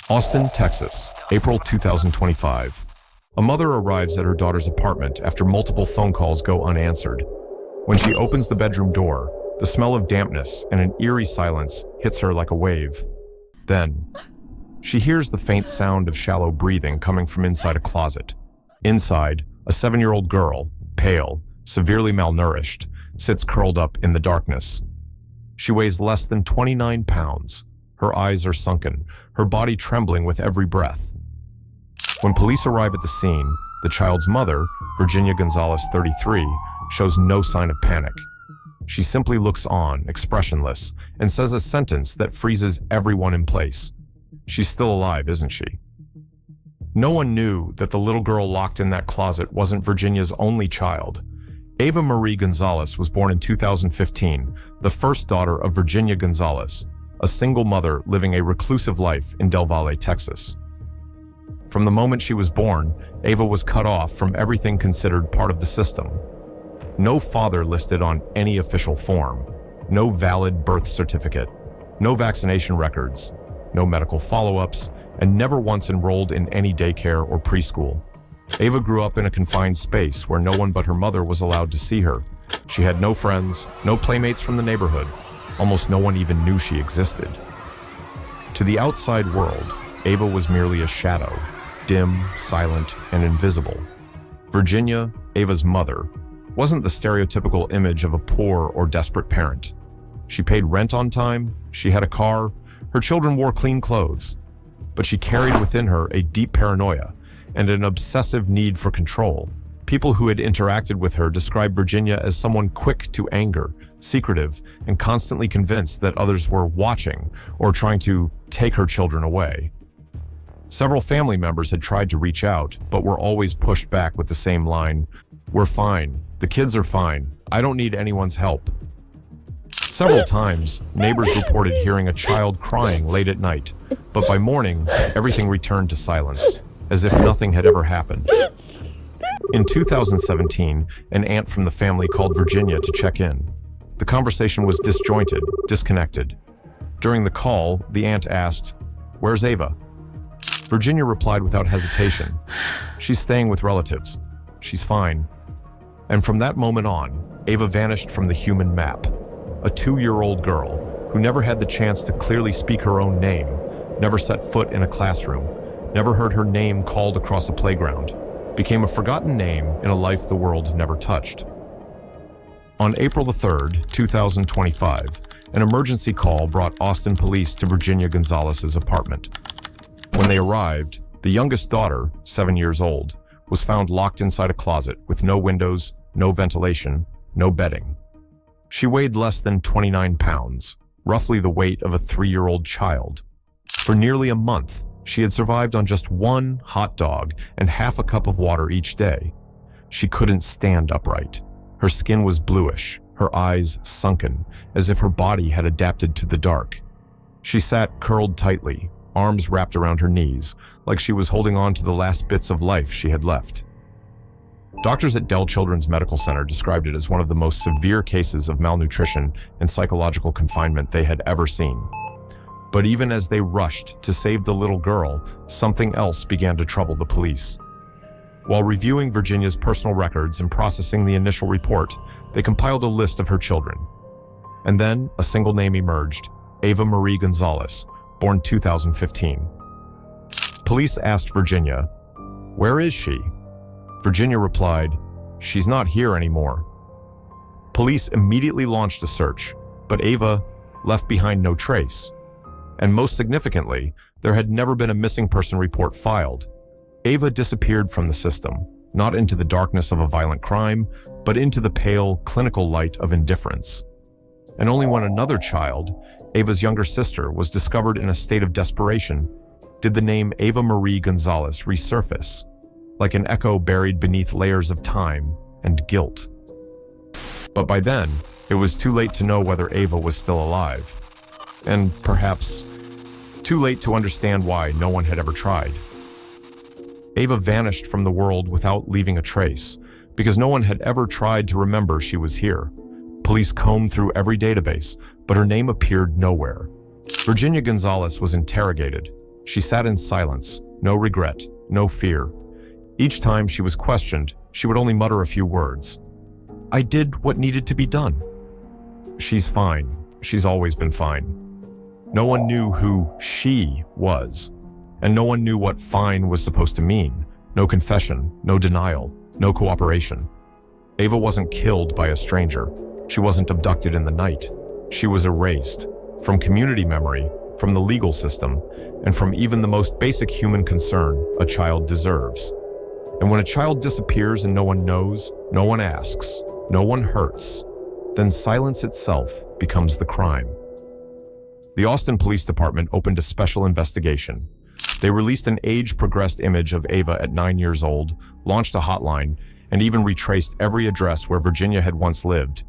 Austin, Texas, April 2025. A mother arrives at her daughter's apartment after multiple phone calls go unanswered. When she opens the bedroom door, the smell of dampness and an eerie silence hits her like a wave. Then, she hears the faint sound of shallow breathing coming from inside a closet. Inside, a 7-year-old girl, pale, severely malnourished, sits curled up in the darkness. She weighs less than 29 pounds. Her eyes are sunken, her body trembling with every breath. When police arrive at the scene, the child's mother, Virginia Gonzalez, 33, shows no sign of panic. She simply looks on, expressionless, and says a sentence that freezes everyone in place. She's still alive, isn't she? No one knew that the little girl locked in that closet wasn't Virginia's only child. Ava Marie Gonzalez was born in 2015, the first daughter of Virginia Gonzalez, a single mother living a reclusive life in Del Valle, Texas. From the moment she was born, Ava was cut off from everything considered part of the system. No father listed on any official form, no valid birth certificate, no vaccination records, no medical follow-ups, and never once enrolled in any daycare or preschool. Ava grew up in a confined space where no one but her mother was allowed to see her. She had no friends, no playmates from the neighborhood. Almost no one even knew she existed. To the outside world, Ava was merely a shadow, dim, silent, and invisible. Virginia, Ava's mother, wasn't the stereotypical image of a poor or desperate parent. She paid rent on time, she had a car, her children wore clean clothes, but she carried within her a deep paranoia and an obsessive need for control. People who had interacted with her described Virginia as someone quick to anger, secretive, and constantly convinced that others were watching or trying to take her children away. Several family members had tried to reach out, but were always pushed back with the same line, "We're fine. The kids are fine. I don't need anyone's help." Several times, neighbors reported hearing a child crying late at night, but by morning, everything returned to silence, as if nothing had ever happened. In 2017, an aunt from the family called Virginia to check in. The conversation was disjointed, disconnected. During the call, the aunt asked, "Where's Ava?" Virginia replied without hesitation, "She's staying with relatives. She's fine." And from that moment on, Ava vanished from the human map. A 2-year-old girl who never had the chance to clearly speak her own name, never set foot in a classroom, never heard her name called across a playground, became a forgotten name in a life the world never touched. On April 3rd, 2025, an emergency call brought Austin police to Virginia Gonzalez's apartment. When they arrived, the youngest daughter, 7 years old, was found locked inside a closet with no windows, no ventilation, no bedding. She weighed less than 29 pounds, roughly the weight of a 3-year-old child. For nearly a month, she had survived on just one hot dog and half a cup of water each day. She couldn't stand upright. Her skin was bluish, her eyes sunken, as if her body had adapted to the dark. She sat curled tightly, arms wrapped around her knees, like she was holding on to the last bits of life she had left. Doctors at Dell Children's Medical Center described it as one of the most severe cases of malnutrition and psychological confinement they had ever seen. But even as they rushed to save the little girl, something else began to trouble the police. While reviewing Virginia's personal records and processing the initial report, they compiled a list of her children. And then a single name emerged, Ava Marie Gonzalez, born 2015. Police asked Virginia, "Where is she?" Virginia replied, "She's not here anymore." Police immediately launched a search, but Ava left behind no trace. And most significantly, there had never been a missing person report filed. Ava disappeared from the system, not into the darkness of a violent crime, but into the pale, clinical light of indifference. And only when another child, Ava's younger sister, was discovered in a state of desperation, did the name Ava Marie Gonzalez resurface, like an echo buried beneath layers of time and guilt. But by then, it was too late to know whether Ava was still alive. And perhaps too late to understand why no one had ever tried. Ava vanished from the world without leaving a trace, because no one had ever tried to remember she was here. Police combed through every database, but her name appeared nowhere. Virginia Gonzalez was interrogated, She sat in silence, no regret, no fear. Each time she was questioned, she would only mutter a few words. "I did what needed to be done." She's fine. She's always been fine. No one knew who she was, and no one knew what fine was supposed to mean. No confession, no denial, no cooperation. Ava wasn't killed by a stranger. She wasn't abducted in the night. She was erased from community memory, from the legal system, and from even the most basic human concern a child deserves. And when a child disappears and no one knows, no one asks, no one hurts, then silence itself becomes the crime. The Austin Police Department opened a special investigation. They released an age-progressed image of Ava at 9 years old, launched a hotline, and even retraced every address where Virginia had once lived.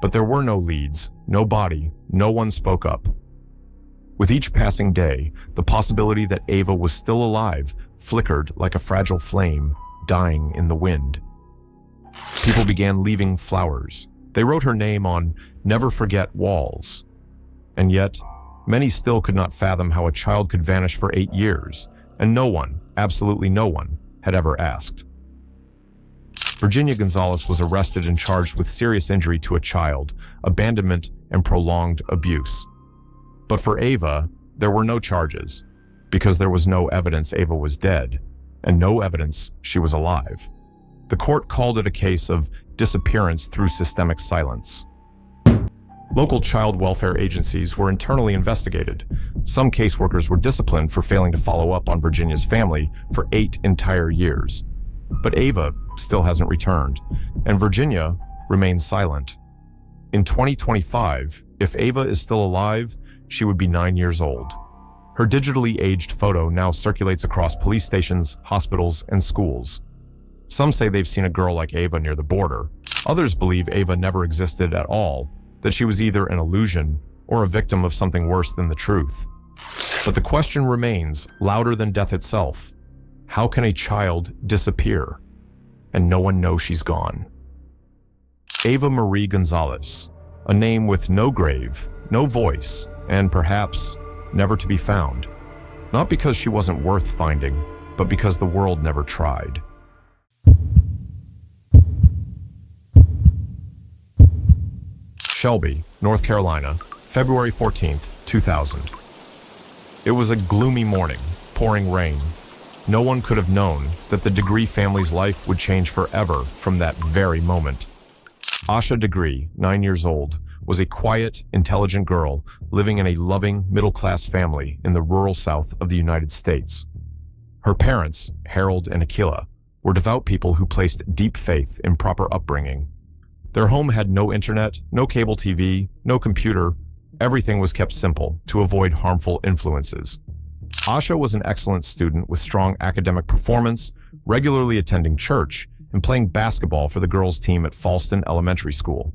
But there were no leads, no body, no one spoke up. With each passing day, the possibility that Ava was still alive flickered like a fragile flame, dying in the wind. People began leaving flowers. They wrote her name on never forget walls. And yet, many still could not fathom how a child could vanish for 8 years, and no one, absolutely no one, had ever asked. Virginia Gonzalez was arrested and charged with serious injury to a child, abandonment, and prolonged abuse. But for Ava, there were no charges, because there was no evidence Ava was dead, and no evidence she was alive. The court called it a case of disappearance through systemic silence. Local child welfare agencies were internally investigated. Some caseworkers were disciplined for failing to follow up on Virginia's family for 8 entire years. But Ava still hasn't returned, and Virginia remains silent. In 2025, if Ava is still alive, she would be 9 years old. Her digitally aged photo now circulates across police stations, hospitals, and schools. Some say they've seen a girl like Ava near the border. Others believe Ava never existed at all, that she was either an illusion or a victim of something worse than the truth. But the question remains, louder than death itself. How can a child disappear and no one knows she's gone? Ava Marie Gonzalez, a name with no grave, no voice, and perhaps never to be found. Not because she wasn't worth finding, but because the world never tried. Shelby, North Carolina, February 14th, 2000. It was a gloomy morning, pouring rain. No one could have known that the Degree family's life would change forever from that very moment. Asha Degree, 9 years old, was a quiet, intelligent girl living in a loving, middle-class family in the rural south of the United States. Her parents, Harold and Akila, were devout people who placed deep faith in proper upbringing. Their home had no internet, no cable TV, no computer. Everything was kept simple to avoid harmful influences. Asha was an excellent student with strong academic performance, regularly attending church, and playing basketball for the girls' team at Falston Elementary School.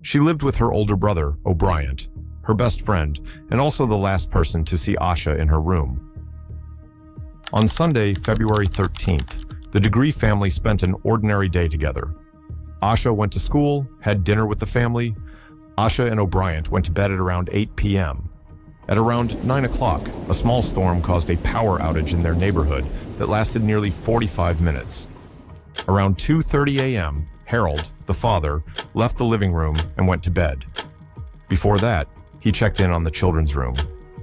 She lived with her older brother, O'Brien, her best friend, and also the last person to see Asha in her room. On Sunday, February 13th, the Degree family spent an ordinary day together. Asha went to school, had dinner with the family. Asha and O'Brien went to bed at around 8 p.m. At around 9 o'clock, a small storm caused a power outage in their neighborhood that lasted nearly 45 minutes. Around 2:30 a.m., Harold, the father, left the living room and went to bed. Before that, he checked in on the children's room.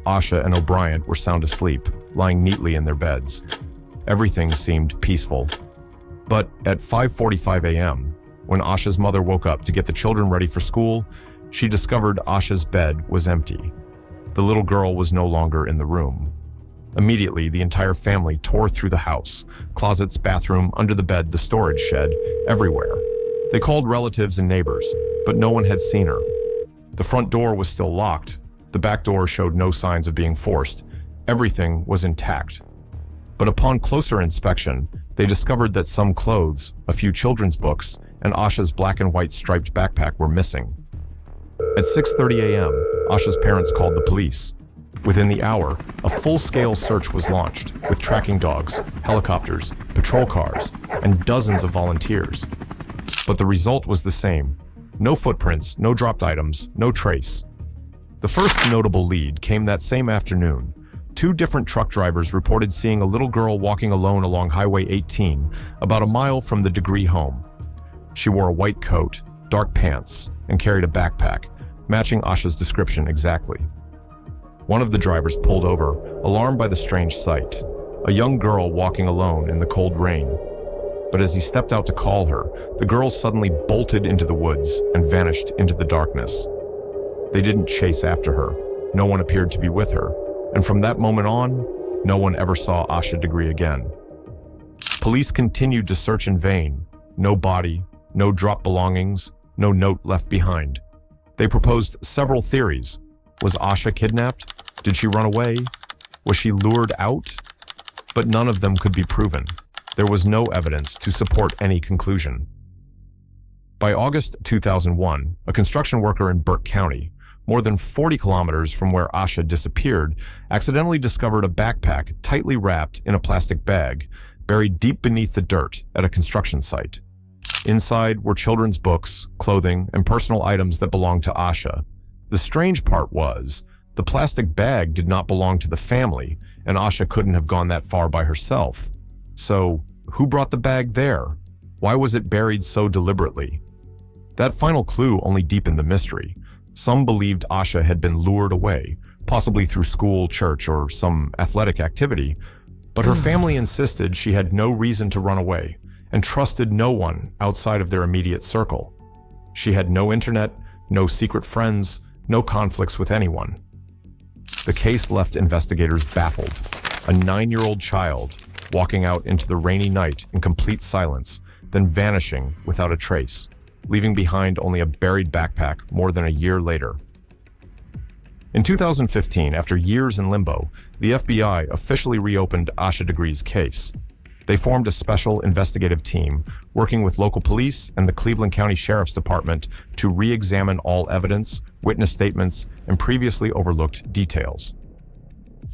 Asha and O'Brien were sound asleep, lying neatly in their beds. Everything seemed peaceful. But at 5:45 a.m., when Asha's mother woke up to get the children ready for school, she discovered Asha's bed was empty. The little girl was no longer in the room. Immediately, the entire family tore through the house, closets, bathroom, under the bed, the storage shed, everywhere. They called relatives and neighbors, but no one had seen her. The front door was still locked. The back door showed no signs of being forced. Everything was intact. But upon closer inspection, they discovered that some clothes, a few children's books, and Asha's black and white striped backpack were missing. At 6:30 a.m., Asha's parents called the police. Within the hour, a full-scale search was launched with tracking dogs, helicopters, patrol cars, and dozens of volunteers. But the result was the same. No footprints, no dropped items, no trace. The first notable lead came that same afternoon. 2 different truck drivers reported seeing a little girl walking alone along Highway 18, about a mile from the Degree home. She wore a white coat, dark pants, and carried a backpack, matching Asha's description exactly. One of the drivers pulled over, alarmed by the strange sight, a young girl walking alone in the cold rain. But as he stepped out to call her, the girl suddenly bolted into the woods and vanished into the darkness. They didn't chase after her. No one appeared to be with her. And from that moment on, no one ever saw Asha Degree again. Police continued to search in vain. No body, no dropped belongings, no note left behind. They proposed several theories. Was Asha kidnapped? Did she run away? Was she lured out? But none of them could be proven. There was no evidence to support any conclusion. By August 2001, a construction worker in Burke County, more than 40 kilometers from where Asha disappeared, accidentally discovered a backpack tightly wrapped in a plastic bag, buried deep beneath the dirt at a construction site. Inside were children's books, clothing, and personal items that belonged to Asha. The strange part was, the plastic bag did not belong to the family, and Asha couldn't have gone that far by herself. So, who brought the bag there? Why was it buried so deliberately? That final clue only deepened the mystery. Some believed Asha had been lured away, possibly through school, church, or some athletic activity, but her family insisted she had no reason to run away and trusted no one outside of their immediate circle. She had no internet, no secret friends, no conflicts with anyone. The case left investigators baffled. A 9-year-old child walking out into the rainy night in complete silence, then vanishing without a trace, leaving behind only a buried backpack more than a year later. In 2015, after years in limbo, the FBI officially reopened Asha Degree's case. They formed a special investigative team working with local police and the Cleveland County Sheriff's Department to re-examine all evidence, witness statements, and previously overlooked details.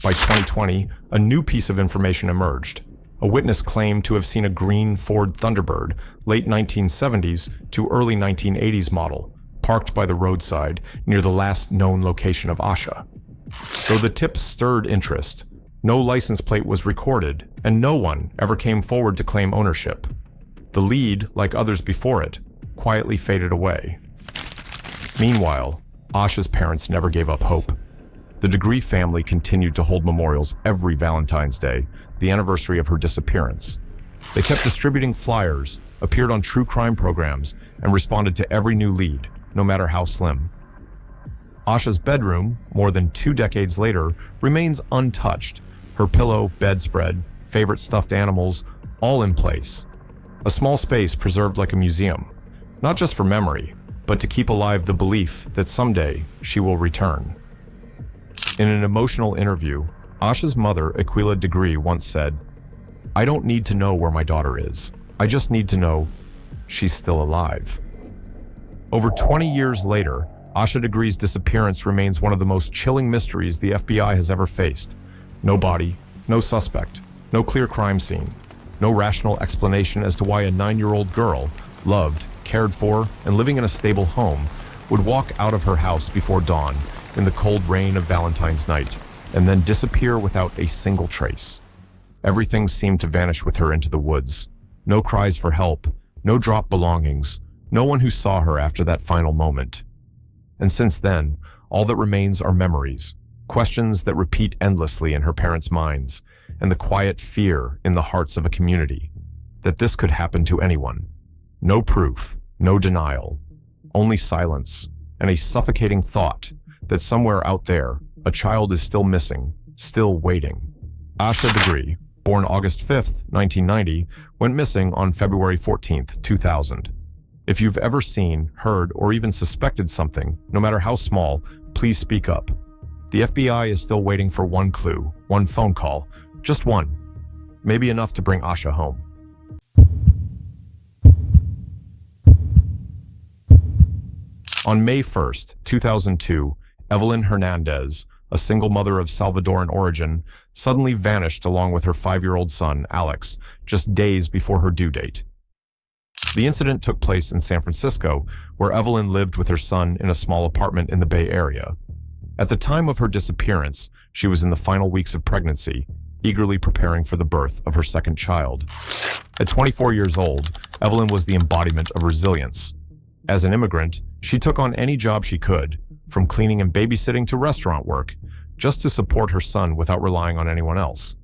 By 2020, a new piece of information emerged. A witness claimed to have seen a green Ford Thunderbird, late 1970s to early 1980s model, parked by the roadside near the last known location of Asha. Though the tip stirred interest, no license plate was recorded, and no one ever came forward to claim ownership. The lead, like others before it, quietly faded away. Meanwhile, Asha's parents never gave up hope. The Degree family continued to hold memorials every Valentine's Day, the anniversary of her disappearance. They kept distributing flyers, appeared on true crime programs, and responded to every new lead, no matter how slim. Asha's bedroom, more than 2 decades later, remains untouched. Her pillow, bedspread, favorite stuffed animals, all in place. A small space preserved like a museum, not just for memory, but to keep alive the belief that someday she will return. In an emotional interview, Asha's mother, Aquila Degree, once said, "I don't need to know where my daughter is. I just need to know she's still alive." Over 20 years later, Asha Degree's disappearance remains one of the most chilling mysteries the FBI has ever faced. No body, no suspect, no clear crime scene, no rational explanation as to why a 9-year-old girl, loved, cared for, and living in a stable home, would walk out of her house before dawn in the cold rain of Valentine's night, and then disappear without a single trace. Everything seemed to vanish with her into the woods. No cries for help, no dropped belongings, no one who saw her after that final moment. And since then, all that remains are memories, questions that repeat endlessly in her parents' minds, and the quiet fear in the hearts of a community that this could happen to anyone. No proof, no denial, only silence, and a suffocating thought that somewhere out there, a child is still missing, still waiting. Asha Degree, born August 5th, 1990, went missing on February 14th, 2000. If you've ever seen, heard, or even suspected something, no matter how small, please speak up. The FBI is still waiting for one clue, one phone call, just one. Maybe enough to bring Asha home. On May 1st, 2002, Evelyn Hernandez, a single mother of Salvadoran origin, suddenly vanished along with her 5-year-old son, Alex, just days before her due date. The incident took place in San Francisco, where Evelyn lived with her son in a small apartment in the Bay Area. At the time of her disappearance, she was in the final weeks of pregnancy, eagerly preparing for the birth of her second child. At 24 years old, Evelyn was the embodiment of resilience. As an immigrant, she took on any job she could, from cleaning and babysitting to restaurant work, just to support her son without relying on anyone else.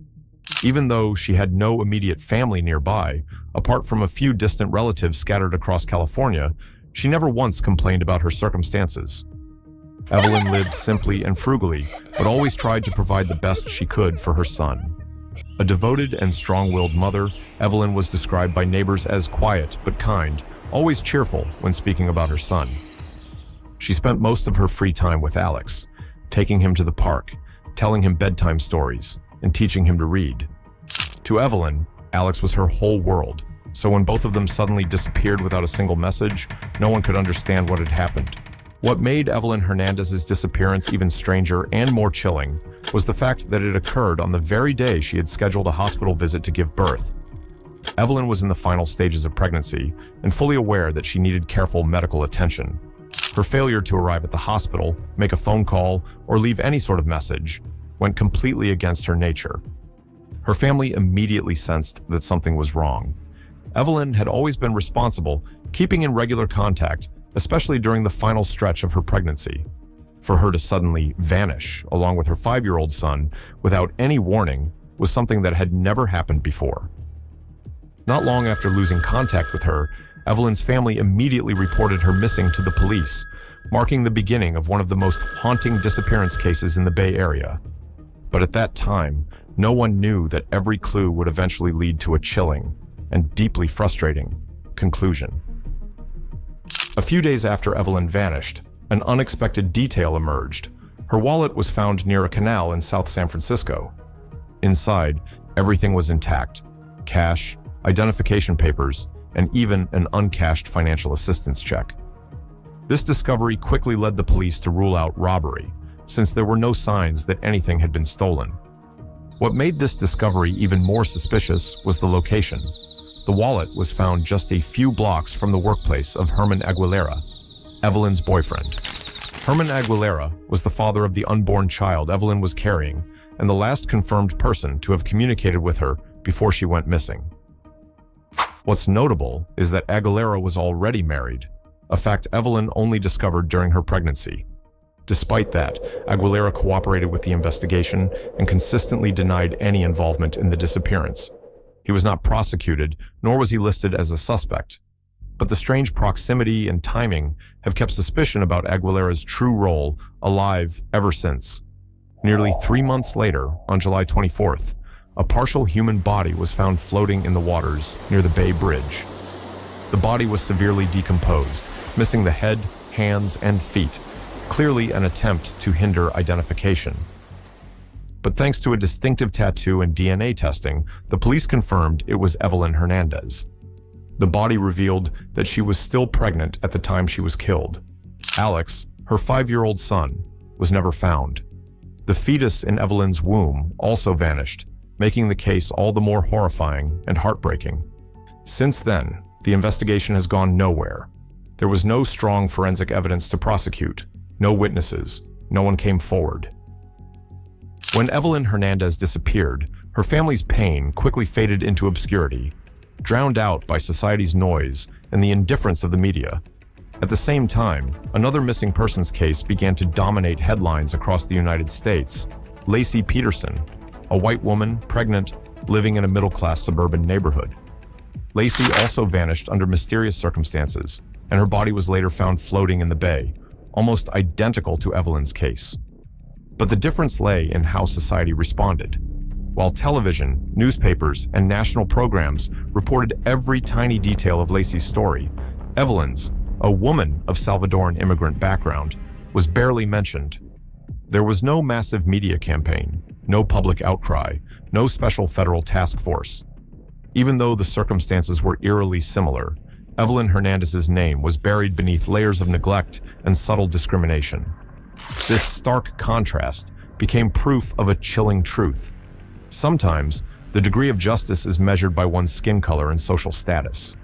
Even though she had no immediate family nearby, apart from a few distant relatives scattered across California, she never once complained about her circumstances. Evelyn lived simply and frugally, but always tried to provide the best she could for her son. A devoted and strong-willed mother, Evelyn was described by neighbors as quiet but kind, always cheerful when speaking about her son. She spent most of her free time with Alex, taking him to the park, telling him bedtime stories, and teaching him to read. To Evelyn, Alex was her whole world, so when both of them suddenly disappeared without a single message, no one could understand what had happened. What made Evelyn Hernandez's disappearance even stranger and more chilling was the fact that it occurred on the very day she had scheduled a hospital visit to give birth. Evelyn was in the final stages of pregnancy and fully aware that she needed careful medical attention. Her failure to arrive at the hospital, make a phone call, or leave any sort of message went completely against her nature. Her family immediately sensed that something was wrong. Evelyn had always been responsible, keeping in regular contact, especially during the final stretch of her pregnancy. For her to suddenly vanish, along with her 5-year-old son, without any warning, was something that had never happened before. Not long after losing contact with her, Evelyn's family immediately reported her missing to the police, marking the beginning of one of the most haunting disappearance cases in the Bay Area. But at that time, no one knew that every clue would eventually lead to a chilling and deeply frustrating conclusion. A few days after Evelyn vanished, an unexpected detail emerged. Her wallet was found near a canal in South San Francisco. Inside, everything was intact: cash, identification papers, and even an uncashed financial assistance check. This discovery quickly led the police to rule out robbery, since there were no signs that anything had been stolen. What made this discovery even more suspicious was the location. The wallet was found just a few blocks from the workplace of Herman Aguilera, Evelyn's boyfriend. Herman Aguilera was the father of the unborn child Evelyn was carrying and the last confirmed person to have communicated with her before she went missing. What's notable is that Aguilera was already married, a fact Evelyn only discovered during her pregnancy. Despite that, Aguilera cooperated with the investigation and consistently denied any involvement in the disappearance. He was not prosecuted, nor was he listed as a suspect. But the strange proximity and timing have kept suspicion about Aguilera's true role alive ever since. Nearly 3 months later, on July 24th, a partial human body was found floating in the waters near the Bay Bridge. The body was severely decomposed, missing the head, hands, and feet, clearly an attempt to hinder identification. But thanks to a distinctive tattoo and DNA testing, the police confirmed it was Evelyn Hernandez. The body revealed that she was still pregnant at the time she was killed. Alex, her 5-year-old son, was never found. The fetus in Evelyn's womb also vanished, making the case all the more horrifying and heartbreaking. Since then, the investigation has gone nowhere. There was no strong forensic evidence to prosecute, no witnesses, no one came forward. When Evelyn Hernandez disappeared, her family's pain quickly faded into obscurity, drowned out by society's noise and the indifference of the media. At the same time, another missing persons case began to dominate headlines across the United States. Laci Peterson, a white woman, pregnant, living in a middle-class suburban neighborhood. Laci also vanished under mysterious circumstances, and her body was later found floating in the bay, almost identical to Evelyn's case. But the difference lay in how society responded. While television, newspapers, and national programs reported every tiny detail of Laci's story, Evelyn's, a woman of Salvadoran immigrant background, was barely mentioned. There was no massive media campaign, no public outcry, no special federal task force. Even though the circumstances were eerily similar, Evelyn Hernandez's name was buried beneath layers of neglect and subtle discrimination. This stark contrast became proof of a chilling truth. Sometimes, the degree of justice is measured by one's skin color and social status.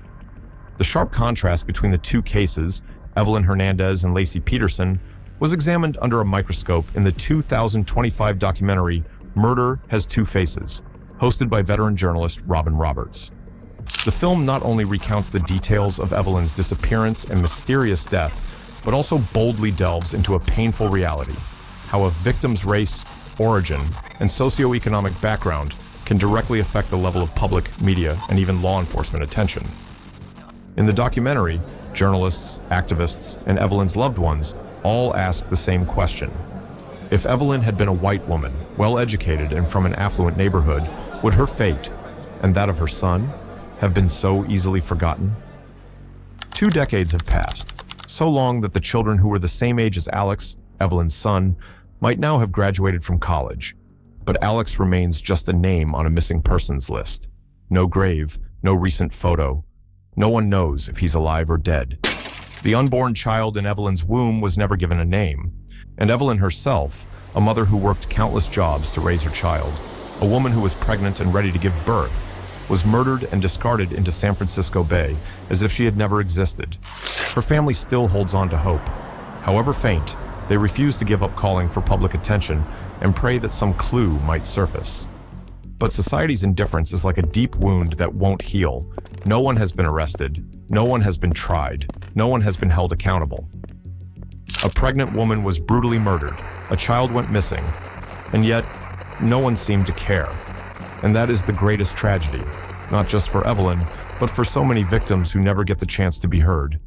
The sharp contrast between the two cases, Evelyn Hernandez and Laci Peterson, was examined under a microscope in the 2025 documentary Murder Has Two Faces, hosted by veteran journalist Robin Roberts. The film not only recounts the details of Evelyn's disappearance and mysterious death, but also boldly delves into a painful reality: how a victim's race, origin, and socioeconomic background can directly affect the level of public, media, and even law enforcement attention. In the documentary, journalists, activists, and Evelyn's loved ones all ask the same question. If Evelyn had been a white woman, well-educated and from an affluent neighborhood, would her fate, and that of her son, have been so easily forgotten? 2 decades have passed, so long that the children who were the same age as Alex, Evelyn's son, might now have graduated from college. But Alex remains just a name on a missing persons list. No grave, no recent photo. No one knows if he's alive or dead. The unborn child in Evelyn's womb was never given a name. And Evelyn herself, a mother who worked countless jobs to raise her child, a woman who was pregnant and ready to give birth, was murdered and discarded into San Francisco Bay as if she had never existed. Her family still holds on to hope. However faint, they refuse to give up calling for public attention and pray that some clue might surface. But society's indifference is like a deep wound that won't heal. No one has been arrested. No one has been tried. No one has been held accountable. A pregnant woman was brutally murdered. A child went missing. And yet, no one seemed to care. And that is the greatest tragedy, not just for Evelyn, but for so many victims who never get the chance to be heard.